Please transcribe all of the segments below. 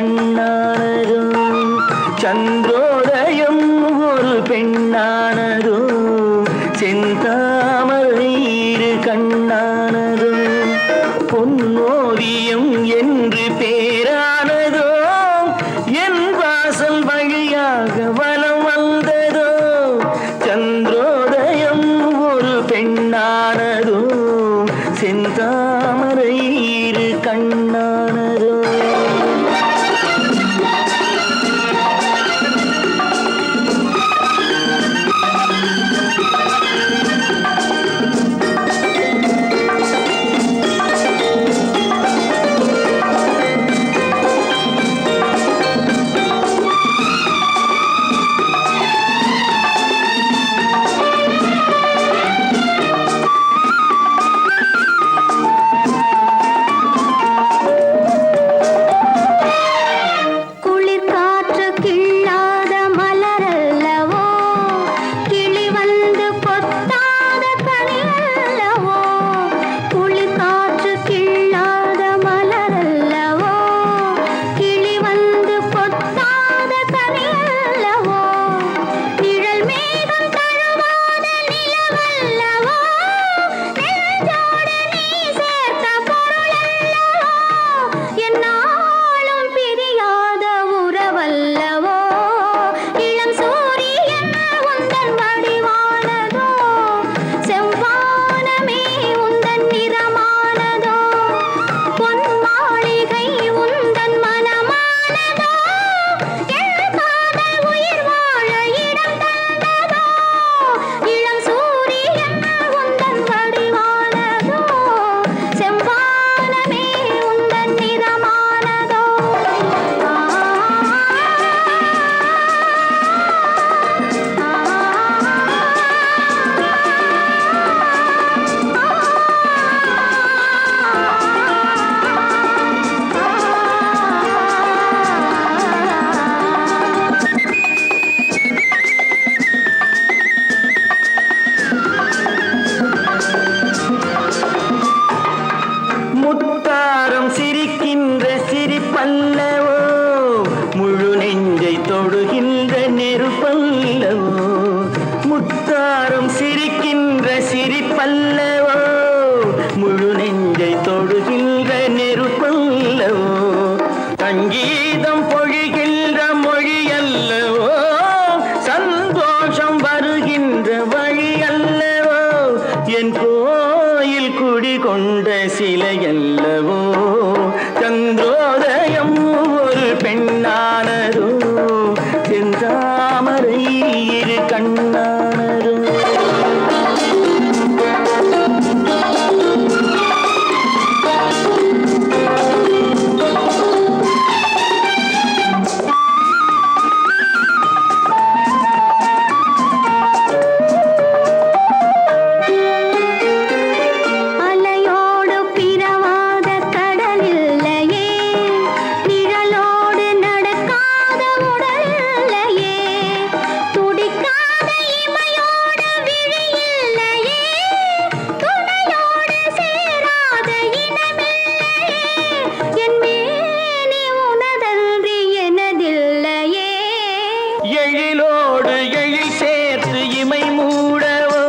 கண்ணானதோ சந்திரோதயம் ஒரு பெண்ணானதோ செந்தாமரை இரு கண்ணானதோ பொன்னோவியம் என்று பேரானதோ என் வாசல் வழியாக வலம் வந்ததோ சந்திரோதயம் ஒரு பெண்ணானதோ செந்தாமரை இரு கண்ணானதோ முத்தாரம் சிரிக்கின்ற சிரிப்பல்லவோ முழு நெஞ்சை தொடுகின்ற நெருப்பல்லவோ முத்தாரம் சிரிக்கின்ற சிரிப்பல்லவோ முழு நெஞ்சை தொடுகின்ற நெருப்பல்லவோ சங்கீதம் பொழிகின்ற மொழி அல்லவோ சந்தோஷம் வருகின்ற வழி அல்லவோ என் கோயில் குடிகொண்ட சிலையல்லவோ சந்திரோதயம் ஒரு பெண்ணானதோ செந்தாமரை இரு கண்ணானதோ எழிலோடு எழில் சேர்த்து இமை மூடவோ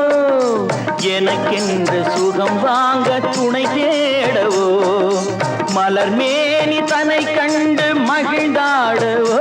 எனக்கென்று சுகம் வாங்க துணை தேடவோ மலர் மேனி தன்னை கண்டு மகிழ்ந்தாடவோ